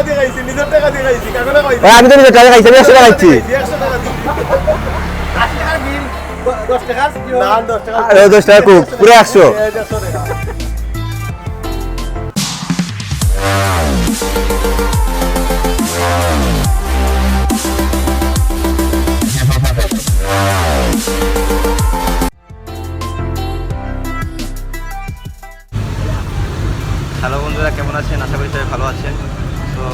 দিয়ে খাইছি, নিজের টাকা দিয়ে খাইছি, কাকলে খাইছি। আমি তো নিজের টাকা খাইছি, আমি 100 টাকা খাইছি। 100 টাকা দিয়ে। 80 টাকা বিল, 10 টাকা? না, 10 টাকা। আর 10 টাকা কোক, পুরো 100। 100 টাকা। হ্যালো বন্ধুরা, কেমন আছেন? আশা করি সবাই ভালো আছেন। তো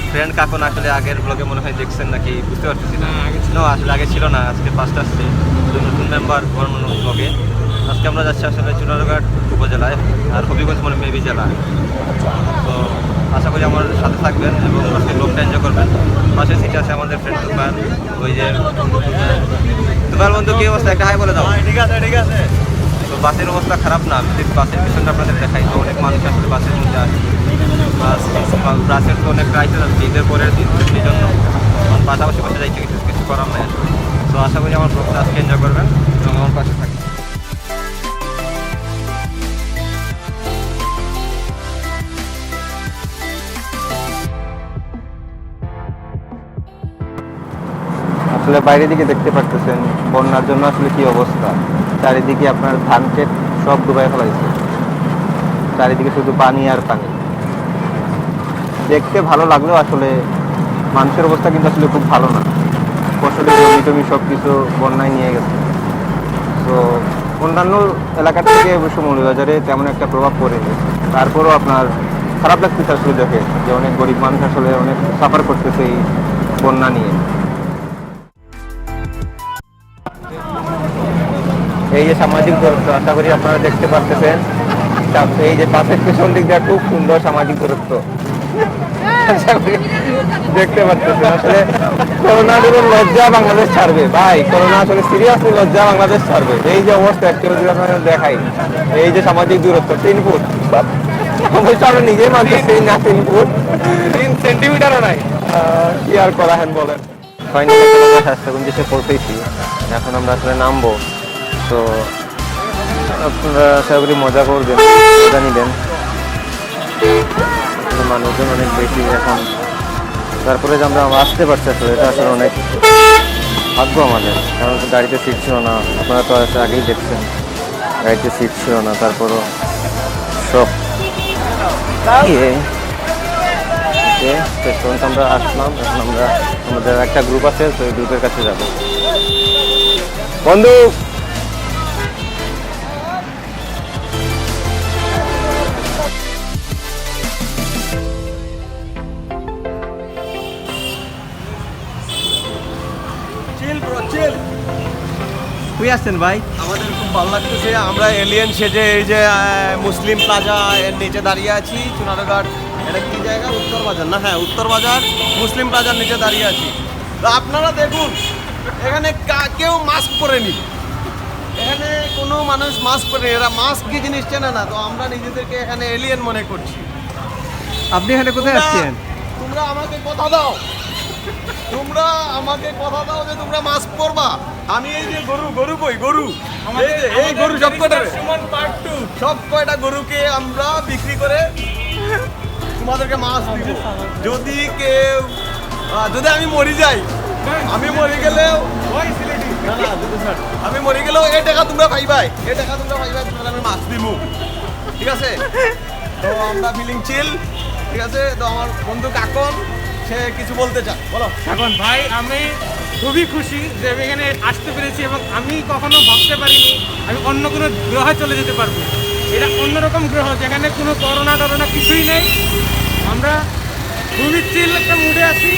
ফ্রেন্ড কাকন আসলে আগের ব্লগে মনে হয় দেখছেন নাকি বুঝতে পারতেছি না। আসলে আগে ছিল না, আজকে ফার্স্ট আসছে নতুন মেম্বার ব্লগে। আজকে আমরা যাচ্ছি আসলে চুনারঘাট উপজেলায় আর হবিগঞ্জ মানে মেবি জেলা। তো আশা করি আমার সাথে থাকবেন এবং আজকে ব্লগটা এনজয় করবেন। পাশে সিটে আছে আমাদের ফ্রেন্ড তুফান, ওই যে তুফান বন্ধু, কি অবস্থা? একটা হাই বলে দাও। ঠিক আছে, ঠিক আছে। তো বাসের অবস্থা খারাপ না, যদি বাসের পিছনটা আপনাদের দেখাই তো অনেক মানুষ আসলে বাসের মধ্যে আসে। বাসের তো অনেক ক্রাইসিস আছে ঈদের পরের দিন, সেই জন্য পাশাপাশি বসে যাইতে কিছু কিছু করার নাই। তো আশা করি আমার ব্লগটা আজকে এনজয় করবেন এবং আমার পাশে থাকবেন। আসলে বাইরের দিকে দেখতে পারতেছেন বন্যার জন্য আসলে কি অবস্থা। চারিদিকে আপনার ধান ক্ষেত সব ডুবাই ফেলাইছে, চারিদিকে শুধু পানি আর পানি। দেখতে ভালো লাগলেও আসলে মানুষের অবস্থা কিন্তু আসলে খুব ভালো না। ফসলের জমি টমি সব কিছু বন্যায় নিয়ে গেছে। তো অন্যান্য এলাকা থেকে অবশ্য মৌলভীবাজারে তেমন একটা প্রভাব পড়েনি, তারপরও আপনার খারাপ লাগতেছে আসলে দেখে যে অনেক গরিব মানুষ আসলে অনেক সাফার করতেছে এই বন্যা নিয়ে। এই যে সামাজিক দূরত্ব, আশা করি আপনারা দেখতে পাচ্ছেন। এই যে পাশের পেছন দিক দিয়ে খুব সুন্দর সামাজিক দূরত্ব দেখতে পাচ্ছেন। আসলে করোনা লজ্জা বাংলাদেশ ছাড়বে ভাই, করোনা আসলে সিরিয়াসলি লজ্জা বাংলাদেশ ছাড়বে। এই যে অবস্থা আপনাদের দেখাই, এই যে সামাজিক দূরত্ব 3 ফুট, অবশ্য আমরা নিজেই মানছি সেই না 3 ফুট 3 সেন্টিমিটারও নাই। কি আর করা হেন বলেন। ফাইনালি আমরা স্বাস্থ্যগঞ্জে এসে পৌঁছেছি, এখন আমরা আসলে নামবো। তো আপনারা আশা করি মজা করবেন, মজা নিবেন। মানুষজন অনেক বেশি এখন, তারপরে যে আমরা আসতে পারছি আসলে এটা আসলে অনেক ভাগ্য আমাদের, কারণ গাড়িতে সিট ছিল না। আপনারা তো আগেই দেখছেন গাড়িতে সিট ছিল না, তারপরও সব আমরা আসলাম। এখন আমরা আমাদের একটা গ্রুপ আছে, তো এই গ্রুপের কাছে যাবো। বন্ধু তুই আসছেন ভাই? আমাদের খুব ভালো লাগতেছে, আমরা এলিয়েন সেজে এই যে মুসলিম প্লাজা এর নিচে দাঁড়িয়ে আছি। চুনারঘাট এটা কি জায়গা? উত্তর বাজার না? হ্যাঁ, উত্তর বাজার মুসলিম প্লাজার নিচে দাঁড়িয়ে আছি। তো আপনারা দেখুন, এখানে কেউ মাস্ক পরেনি, এখানে কোনো মানুষ মাস্ক পরেনি। এরা মাস্ক কি জিনিস চেনে না। তো আমরা নিজেদেরকে এখানে এলিয়েন মনে করছি। আপনি এখানে কোথায় আসছেন? তোমরা আমাকে কথা দাও, তোমরা আমাকে কথা দাও যে তোমরা মাস্ক পরবা। আমি এই যে গরু কই গরু, এই গরু সব কয়টা গরুকে আমরা বিক্রি করে তোমাদেরকে মাস্ক দিব। যদি আমি মরে যাই, আমি মরে গেলেও এই টাকা তোমরা পাইবাই, তোমাদের আমি মাস্ক দিব। ঠিক আছে? তো আমরা ফিলিং চিল। ঠিক আছে? তো আমার বন্ধু কাকন সে কিছু বলতে চায়, বলো। এখন ভাই আমি খুবই খুশি যে আমি এখানে আসতে পেরেছি এবং আমি কখনো ভাবতে পারিনি আমি অন্য কোনো গ্রহে চলে যেতে পারবো। এটা অন্যরকম গ্রহ, যেখানে কোনো করোনা কিছুই নেই। আমরা খুবই চিল একটা মুডে আছি।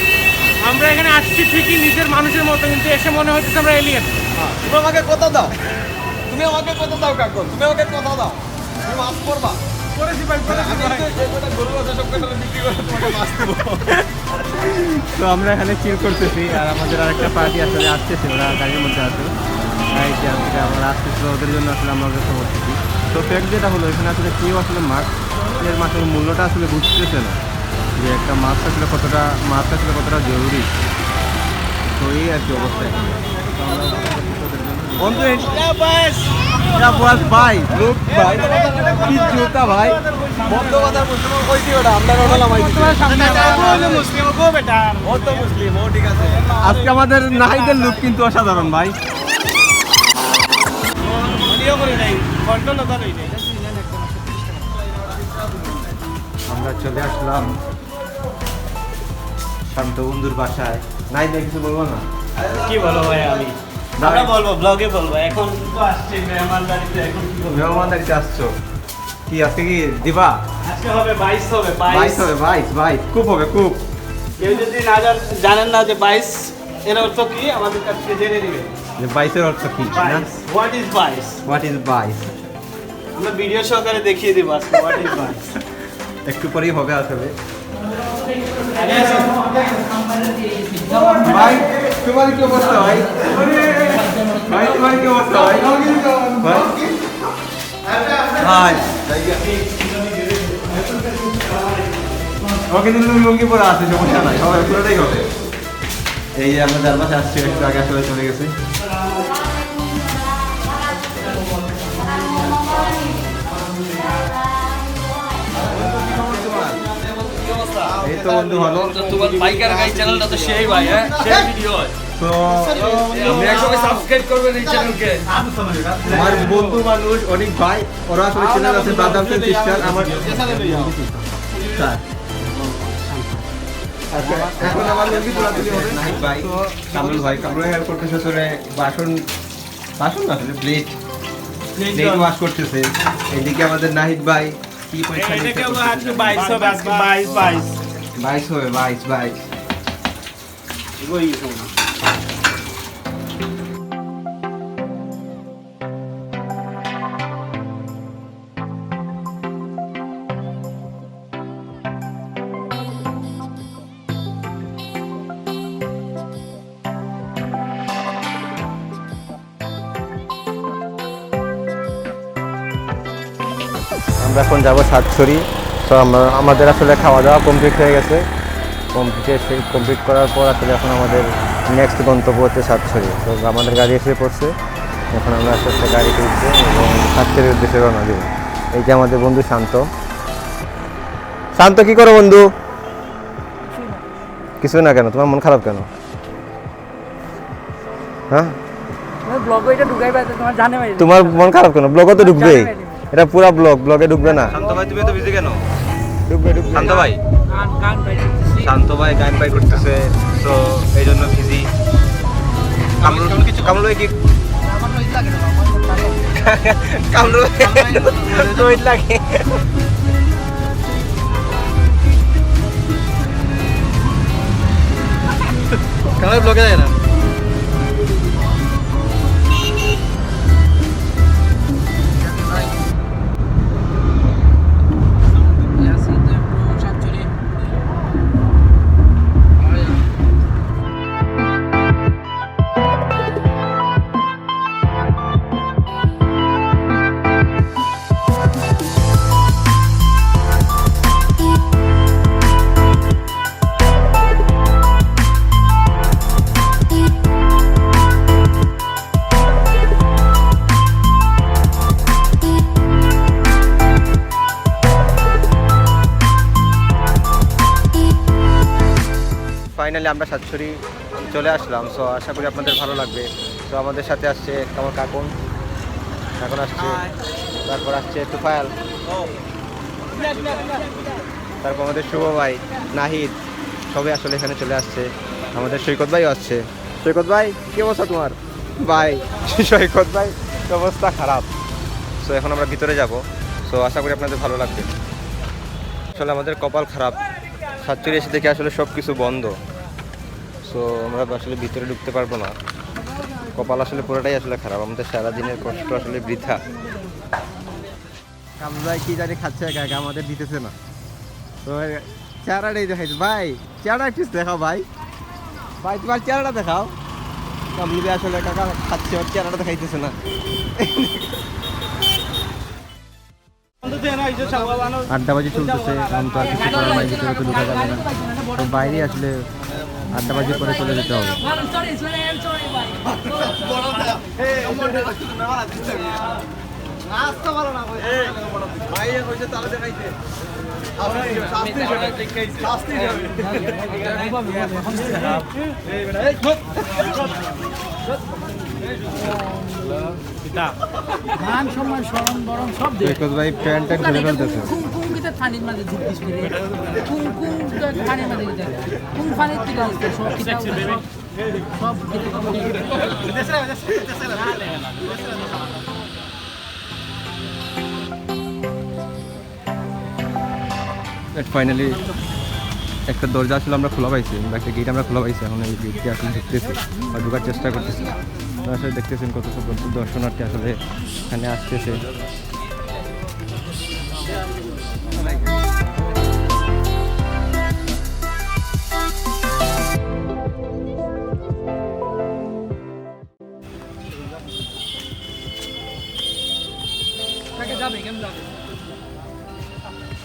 আমরা এখানে আসছি ঠিকই নিজের মানুষের মতো, কিন্তু এসে মনে হচ্ছে আমরা এলিয়েন। তুমি আমাকে কথা দাও, কাকন, তুমি আমাকে কথা দাও, তুমি মাস্ক পরবা। করেছি ভাই, তো আমরা এখানে চিল করতেছি, আর আমাদের আরেকটা পার্টি আসলে আসতেছে, ওরা গাড়ির মধ্যে আছে। আমরা আসতেছিল, ওদের জন্য আসলে আমরা অপেক্ষা করতেছি। তো ফ্যাক্ট যেটা হলো, এখানে আসলে কেউ আসলে মাস্কের মাসের মূল্যটা আসলে বুঝতেছে না, যে একটা মাস্ক আসলে কতটা জরুরি। তো এই আর কি অবস্থা এখানে। বন্ধু ভাই, ভাই কি জুতা ভাই। বন্ধ কথা মুসলিম কইছি ওটা আমরা রোনালাম মুসলিম গো বেটা ও তো মুসলিম ও ঠিক আছে আজকে আমাদের নাহিদের লুক কিন্তু অসাধারণ ভাই ভিডিও করি নাই কন্ট্রোল লতা লই নাই আমরা চলে আসলাম শান্ত বন্ধুর বাসায়। নাই না কিছু বলবো না? কি বলো ভাই আমি আমরা বলবো ব্লগে বলবো এখন তো আসছে মেহমানদারিতে এখন কি বলবো মেহমানদারিতে আসছো, কি আজকে কি দিবা? আজকে হবে 22 হবে 22 হবে, 22 খুব হবে খুব। কেউ যদি না জানেন না যে 22 এর অর্থ কি আমাদের কাছ থেকে জেনে নেবেন। যে 22 এর অর্থ কি? 22 হোয়াট ইজ 22 হোয়াট ইজ 22? আমরা ভিডিও সহকারে দেখিয়ে দিব আজকে হোয়াট ইজ 22 একটু পরেই হবে আসলে। ভাই তোমার কি অবস্থা ভাই? ভাই তোমার কি অবস্থা ভাই? ভাই ওকে কিন্তু তুমি লুঙ্গি পরে আছে, সমস্যা নাই, সবাই পুরোটাই হবে। এই যে আমরা চারপাশে আসছি, একটু আগে আসলে চলে গেছে। এই তো বন্ধু ভালো। তোমার বাইকার গাই চ্যানেলটা তো সেই ভাই, হ্যাঁ সেই ভিডিও হয় তো আপনি একসঙ্গে সাবস্ক্রাইব করবেন এই চ্যানেলকে। আমার বন্ধু মানুষ অনেক ভাই, ওরা আসলে চ্যানেল আছে ব্রাদার্স এন্ড সিস্টার। আমার স্যার এখন আমার লুঙ্গি তোলাতুলি হবে নাহিদ ভাই, কামরুল ভাই, কামরুল হেল্প করতেছে সরে বাসন না আসলে প্লেট ওয়াশ করতেছে। এদিকে আমাদের নাহিদ ভাই কি পরীক্ষা এটাকে আজকে 22 হবে আজকে 22 22 হবে, 22 ওই আমরা এখন যাবো সাতছড়ি। তো আমাদের আসলে খাওয়া দাওয়া কমপ্লিট হয়ে গেছে। কমপ্লিট করার পর আসলে এখন আমাদের নেক্সট গন্তব্য হচ্ছে সাতছড়ি। তো আমাদের গাড়ি এসে পড়ছে, এখন আমরা আস্তে আস্তে গাড়িতে উঠছি এবং সাতছড়ির উদ্দেশ্যে রওনা দেব। এই যে আমাদের বন্ধু শান্ত। শান্ত কি করো বন্ধু? কিছু না। কেন তোমার মন খারাপ কেন? হ্যাঁ তোমার মন খারাপ কেন? ব্লগও তো ঢুকবেই, এটা পুরা ব্লগে ঢুকবে না? শান্ত ভাই তুমি এত বিজি কেন? ঢুকবে। শান্ত ভাই গান বাই করতেছে, তো এই জন্য বিজি। কামরুল ভাই কি কামরুল রোহিত লাগে। কামরুল ব্লগে যায় না। ফাইনালি আমরা সাতছড়ি চলে আসলাম। সো আশা করি আপনাদের ভালো লাগবে। তো আমাদের সাথে আসছে আমার কাকুন আসছে, তারপর আসছে তুফাইল, তারপর আমাদের শুভ ভাই, নাহিদ, সবাই আসলে এখানে চলে আসছে। আমাদের সৈকত ভাইও আসছে। সৈকত ভাই কি অবস্থা তোমার? ভাই সৈকত ভাই অবস্থা খারাপ। সো এখন আমরা ভিতরে যাব। সো আশা করি আপনাদের ভালো লাগবে। আসলে আমাদের কপাল খারাপ, সাতছড়ি এসে দেখে আসলে সব কিছু বন্ধ। সো আমরা আসলে ভিতরে ঢুকতে পারবো না। কপাল আসলে পুরোটাই আসলে খারাপ, আমাদের সারাদিনের কষ্ট আসলে বৃথা। কামরুল ভাই কি জানি খাচ্ছে একা একা, আমাদের দিতেছে না। তো চেহারাটাই দেখাইছে। ভাই চেহারা একটু দেখাও ভাই, তোমার চেহারাটা দেখাও। কামরুল ভাই আসলে কাকা খাচ্ছে, ওর চেহারাটা দেখাইতেছে না। আড্ডাবাজি চলতেছে, এখন তো আর কিছু করার নাই, ভিতরে তো ঢোকা যাবে না। তো বাইরে আসলে আড্ডাবাজি করে চলে যেতে হবে। ভাই কইছে তাহলে দেখাইতে শাস্তি যাবে মান সম্মান স্মরণ বরণ সব সৈকত ভাই প্যান্টটা খুলে ফেলতেছে কুমকিতে পানির মাঝে ঝুঁকিস করে কুম পানির মাঝে কুম পানির থেকে আসছে সব কিতাব সব ফাইনালি একটা দরজা আসলে আমরা খোলা পাইছি বা একটা গেট আমরা খোলা পাইছি এখন এই গেটটি আসলে ঢুকতেছি বা ঢোকার চেষ্টা করতেছি তো আসলে দেখতেছেন কত সব দর্শনার্থী আসলে এখানে আসতেছে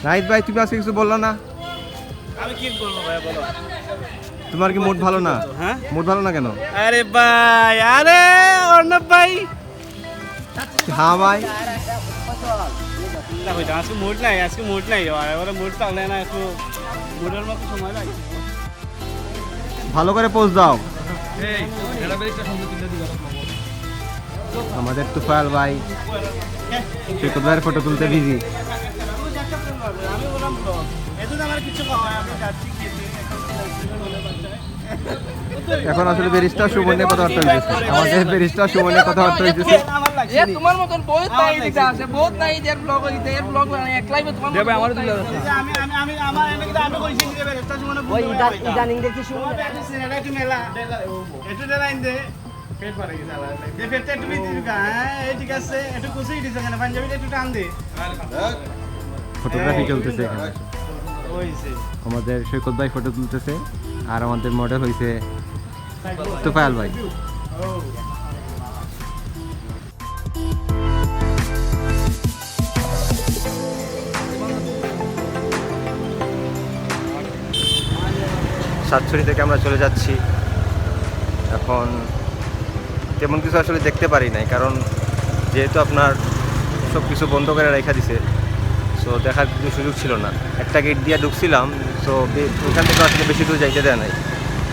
রাহিত ভাই তুমি আজকে কিছু বললো না আমি কি বলবো ভাই বলো তোমার কি মুড ভালো না হ্যাঁ মুড ভালো না কেন আরে ভাই আরে অর্ণব ভাই হ্যাঁ ভাই না ভাই আজকে মুড নাই ওরা মুড থাকলে না একটু মুডের মতো সময় লাগে ভালো করে পোজ দাও এই এটা বেশ একটা সুন্দর চিন্তা দিবা আমাদের তুফাইল ভাই সৈকত ভাইয়ের ফটো তুলতে বিজি আমি বললাম তো এতো আমার কিছু খাওয়ায় আমরা যাচ্ছি এখন আসলে ব্যারিস্টার সুমনের কথাবার্তা হইতেছে আমাদের ব্যারিস্টার সুমনের কথাবার্তা হইতেছে এ তোমার মতন বহুত নাই দিতে আছে বহুত নাই এর ব্লগ হইতে এর ব্লগ একলাই তোমার দেবে আমার দিলে আমি আমার এনে কিন্তু আমি কইছি যে একটা সময় ওই ইদানিং দেখছি শুনো এটা কি মেলা একটু লাইন দে পেট পারে কি সালা যে পেটটা একটু দিবি হ্যাঁ এই ঠিক আছে একটু কুচি দিছ কেন পাঞ্জাবিটা একটু টান দে ফটোগ্রাফি চলতেছে এখানে ওইছে আমাদের সৈকত ভাই ফটো তুলতেছে আর আমাদের মডেল হইছে তুফাইল ভাই সাতছড়ি থেকে আমরা চলে যাচ্ছি এখন তেমন কিছু আসলে দেখতে পারি নাই কারণ যেহেতু আপনার সব কিছু বন্ধ করে রেখা দিছে সো দেখার কিছু সুযোগ ছিল না একটা গেট দিয়ে ঢুকছিলাম সো ওখান থেকে আসলে বেশি দূর যাইতে দেয় নাই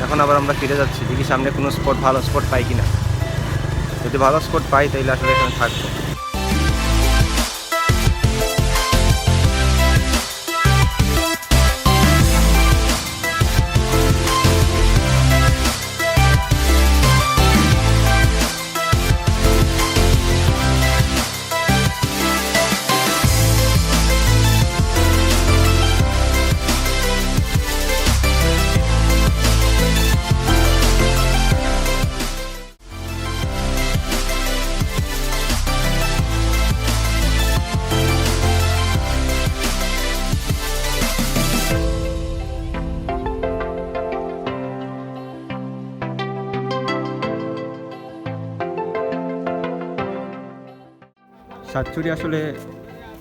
এখন আবার আমরা ফিরে যাচ্ছি দেখি সামনে কোনো স্পট ভালো স্পট পাই কিনা যদি ভালো স্পট পাই তাহলে আসলে এখানে থাকবো সাতচুরি আসলে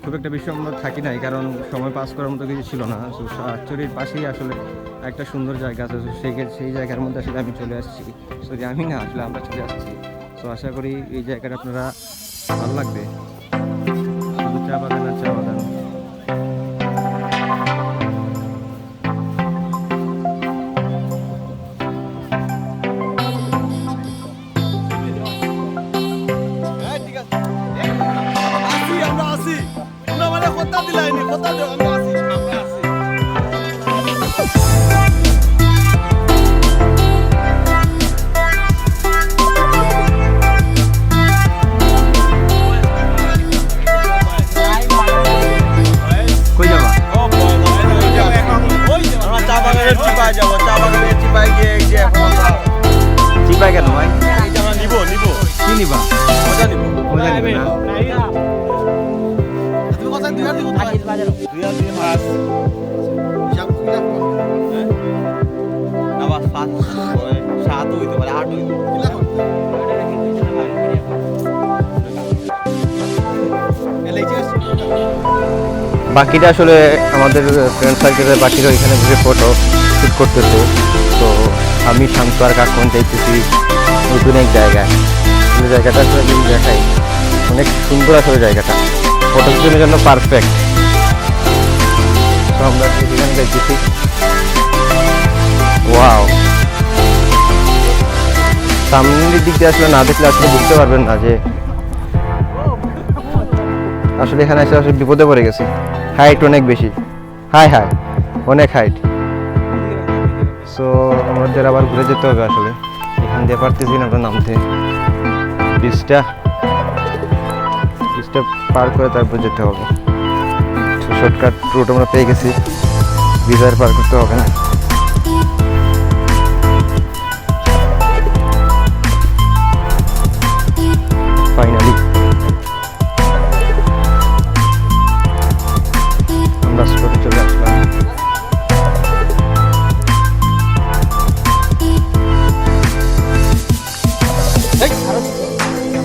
খুব একটা বেশি আমরা থাকি নাই কারণ সময় পাস করার মতো কিছু ছিল না তো সাতচুরির পাশেই আসলে একটা সুন্দর জায়গা আছে সেই জায়গার মধ্যে আসলে আমি চলে আসছি সরি আমি না আসলে আমরা চলে আসছি তো আশা করি এই জায়গাটা আপনারা ভালো লাগবে শুধু চা বাগান আর চা বাগান চিপাই কেন ভাই নিব কি নিবা মজা নিব মজা নিবে না তুমি কথা দুই আর দিব দুই আর দিয়ে মাছ হিসাব করে না বাস 5 7 হইতে পারে 8 হইতে বাকিটা আসলে আমাদের ফ্রেন্ড সার্কেলের বাকিরা এখানে বসে ফটো শ্যুট করতেছে তো আমি শান্ত আর কাকুন যাইতেছি নতুন এক জায়গায় জায়গাটা আসলে দেখাই অনেক সুন্দর আসলে জায়গাটা, ফটোর জন্য পারফেক্ট। তো আমরা এখানে দেখতেছি, ওয়াও, সামনের দিক দিয়ে আসলে না দেখলে আসলে বুঝতে পারবেন না যে আসলে এখানে এসে আসলে বিপদে পড়ে গেছি। হাইট অনেক বেশি, হাই অনেক হাইট। সো আমাদের আবার ঘুরে যেতে হবে আসলে, এখান দিয়ে পারতেছি না আমরা নামতে। ব্রিজটা পার করে তারপর যেতে হবে। শর্টকাট রুট আমরা পেয়ে গেছি, ব্রিজ আর পার করতে হবে না। ফাইনালি আমরা স্পটে চলে আসলাম।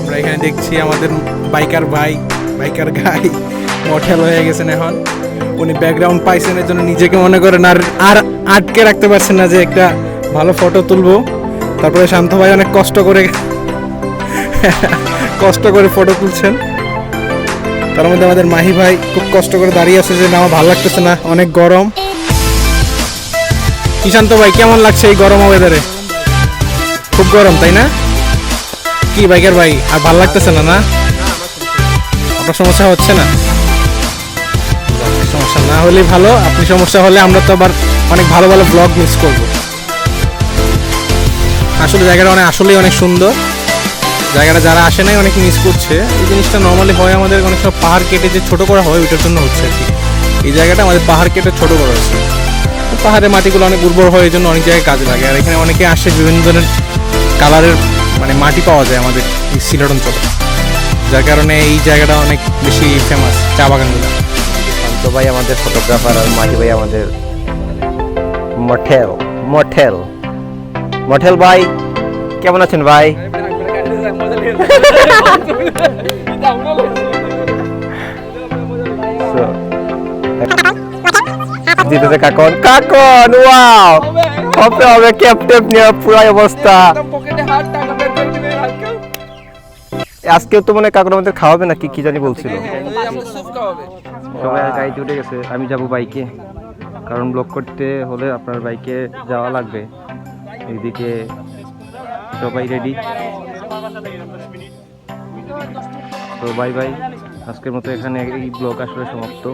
আমরা এখানে দেখছি আমাদের বাইকার গাই মঠেল হয়ে গেছেন এখন। উনি ব্যাকগ্রাউন্ড পাইছেন, এর জন্য নিজেকে মনে করেন আর আটকে রাখতে পারছেন না যে একটা ভালো ফটো তুলবো। তারপরে শান্ত ভাই অনেক কষ্ট করে ফটো তুলছেন। তার মধ্যে আমাদের মাহি ভাই খুব কষ্ট করে দাঁড়িয়ে আছে যে না আমার ভালো লাগতেছে না, অনেক গরম। ঈশান্ত ভাই কেমন লাগছে এই গরম ওয়েদারে? খুব গরম তাই না? কি বাইকার ভাই আর ভালো লাগতেছে না? না আপনার সমস্যা হচ্ছে না? সমস্যা না হলেই ভালো, আপনি সমস্যা হলে আমরা তো আবার অনেক ভালো ভালো ব্লগ মিস করব। আসলে জায়গাটা আসলেই অনেক সুন্দর, জায়গাটা যারা আসে নাই অনেক মিস করছে। এই জিনিসটা নর্মালি হয় আমাদের অনেক সময় পাহাড় কেটে যে ছোটো করা হয় ওইটার জন্য হচ্ছে আর কি। এই জায়গাটা আমাদের পাহাড় কেটে ছোটো করা হচ্ছে, পাহাড়ের মাটিগুলো অনেক উর্বর হয়, এই জন্য অনেক জায়গায় কাজে লাগে। আর এখানে অনেকে আসে, বিভিন্ন ধরনের কালারের মাটি পাওয়া যায় আমাদের এই সিলেট অঞ্চলে, যার কারণে এই জায়গাটা অনেক বেশি ফেমাস, চা বাগানগুলো। শান্ত ভাই আমাদের ফটোগ্রাফার আর মাহি ভাই আমাদের মঠেল ভাই কেমন আছেন ভাই? জিতেছে কাকন, ওয়াও, হবে ক্যাপ্টেন নিয়ে পুরো অবস্থা। আজকেও তো মনে কাকন আমাদের খাওয়াবে না কি জানি বলছিল। সবাই গাড়িতে উঠে গেছে, আমি যাব বাইকে, কারণ ব্লগ করতে হলে আপনার বাইকে যাওয়া লাগবে। এইদিকে সবাই রেডি। তো বাই বাই, আজকের মতো এখানে এই ব্লগ আসলে সমাপ্ত।